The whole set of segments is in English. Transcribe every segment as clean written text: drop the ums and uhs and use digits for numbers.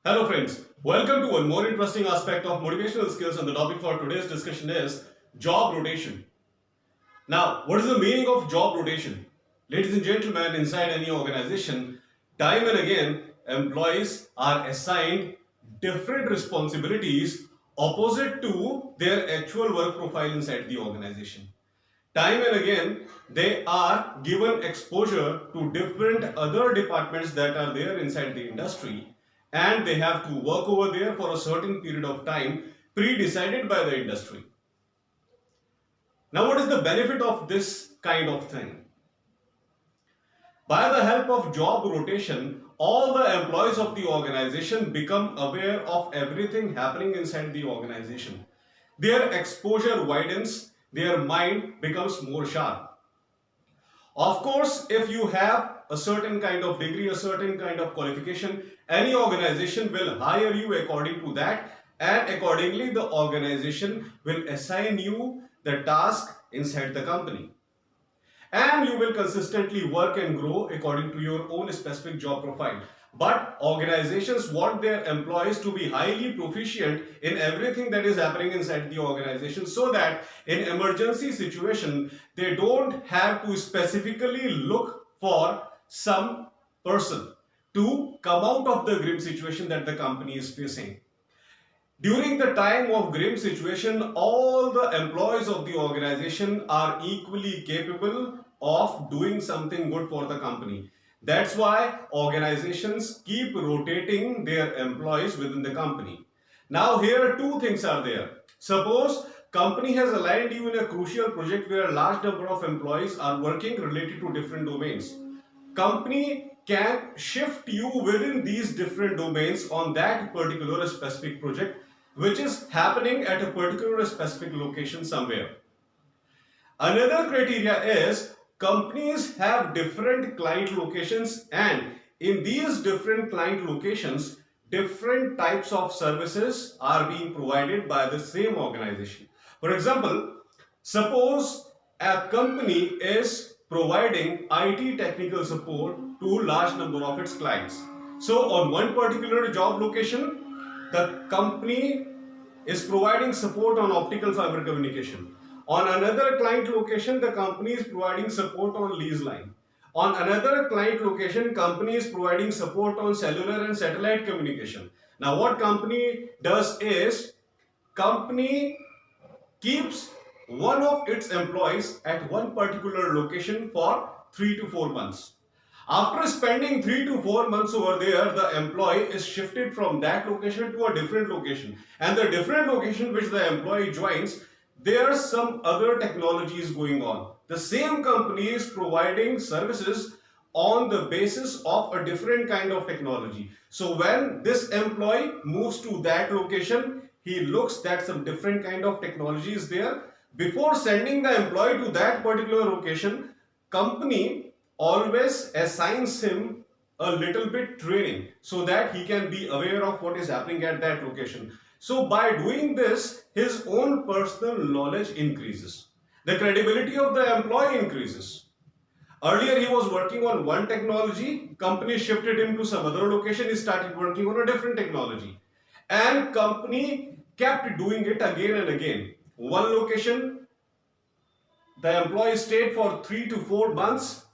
Hello friends, welcome to one more interesting aspect of motivational skills, and the topic for today's discussion is job rotation. Now, what is the meaning of job rotation? Ladies and gentlemen, inside any organization, time and again, employees are assigned different responsibilities opposite to their actual work profile inside the organization. Time and again, they are given exposure to different other departments that are there inside the industry, and they have to work over there for a certain period of time pre-decided by the industry. Now, what is the benefit of this kind of thing? By the help of job rotation, all the employees of the organization become aware of everything happening inside the organization. Their exposure widens, their mind becomes more sharp. Of course, if you have a certain kind of degree, a certain kind of qualification, any organization will hire you according to that, and accordingly the organization will assign you the task inside the company. And you will consistently work and grow according to your own specific job profile. But organizations want their employees to be highly proficient in everything that is happening inside the organization, so that in emergency situation they don't have to specifically look for some person to come out of the grim situation that the company is facing. During the time of grim situation, all the employees of the organization are equally capable of doing something good for the company. That's why organizations keep rotating their employees within the company. Now here two things are there. Suppose company has aligned you in a crucial project where a large number of employees are working related to different domains. Company can shift you within these different domains on that particular specific project which is happening at a particular specific location somewhere. Another criteria is companies have different client locations, and in these different client locations different types of services are being provided by the same organization. For example, suppose a company is providing IT technical support to large number of its clients. So on one particular job location, the company is providing support on optical fiber communication. On another client location, the company is providing support on lease line. On another client location, company is providing support on cellular and satellite communication. Now what company does is, company keeps one of its employees at one particular location for 3 to 4 months. After spending 3 to 4 months over there, the employee is shifted from that location to a different location. And the different location which the employee joins, there are some other technologies going on. The same company is providing services on the basis of a different kind of technology. So when this employee moves to that location, he looks that some different kind of technology is there. Before sending the employee to that particular location, company always assigns him a little bit training so that he can be aware of what is happening at that location. So by doing this, his own personal knowledge increases. The credibility of the employee increases. Earlier he was working on one technology, company shifted him to some other location, he started working on a different technology. And company kept doing it again and again. One location, the employee stayed for 3 to 4 months.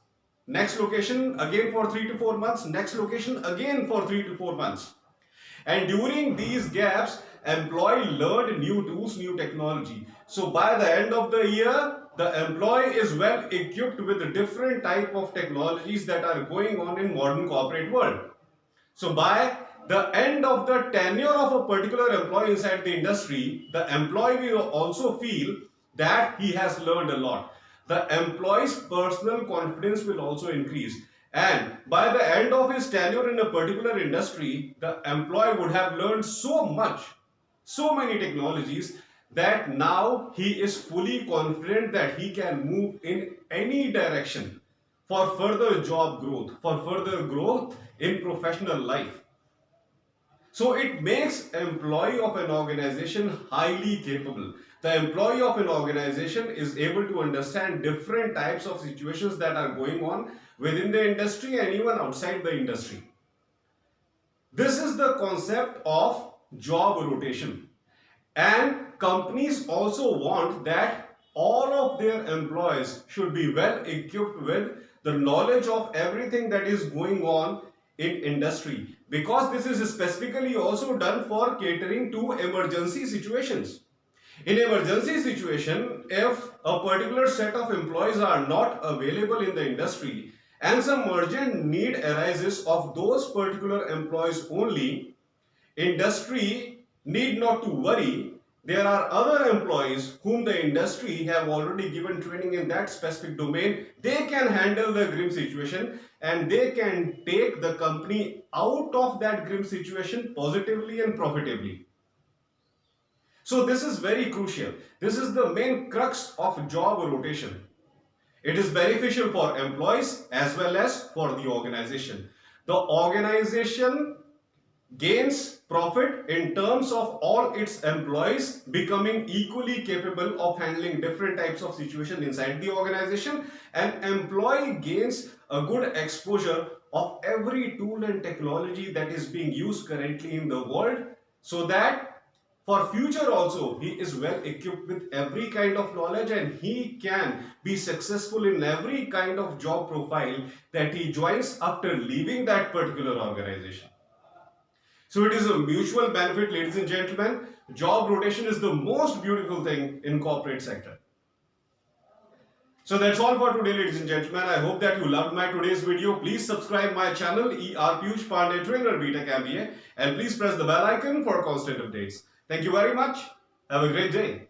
Next location again for 3 to 4 months. Next location again for 3 to 4 months. And during these gaps, employee learned new tools, new technology. So by the end of the year, the employee is well equipped with the different type of technologies that are going on in modern corporate world. So by the end of the tenure of a particular employee inside the industry, the employee will also feel that he has learned a lot. The employee's personal confidence will also increase. And by the end of his tenure in a particular industry, the employee would have learned so much, so many technologies, that now he is fully confident that he can move in any direction for further job growth, for further growth in professional life. So it makes employee of an organization highly capable. The employee of an organization is able to understand different types of situations that are going on within the industry and even outside the industry. This is the concept of job rotation. And companies also want that all of their employees should be well equipped with the knowledge of everything that is going on in industry, because this is specifically also done for catering to emergency situations. In emergency situation, if a particular set of employees are not available in the industry and some urgent need arises of those particular employees only, industry need not to worry. There are other employees whom the industry have already given training in that specific domain. They can handle the grim situation and they can take the company out of that grim situation positively and profitably. So this is very crucial. This is the main crux of job rotation. It is beneficial for employees as well as for the organization. The organization gains profit in terms of all its employees becoming equally capable of handling different types of situations inside the organization, and employee gains a good exposure of every tool and technology that is being used currently in the world, so that for future also he is well equipped with every kind of knowledge and he can be successful in every kind of job profile that he joins after leaving that particular organization. So it is a mutual benefit, ladies and gentlemen. Job rotation is the most beautiful thing in corporate sector. So that's all for today, ladies and gentlemen. I hope that you loved my today's video. Please subscribe my channel, ER Piyush Pandey, Trainer BTech MBA, and please press the bell icon for constant updates. Thank you very much. Have a great day.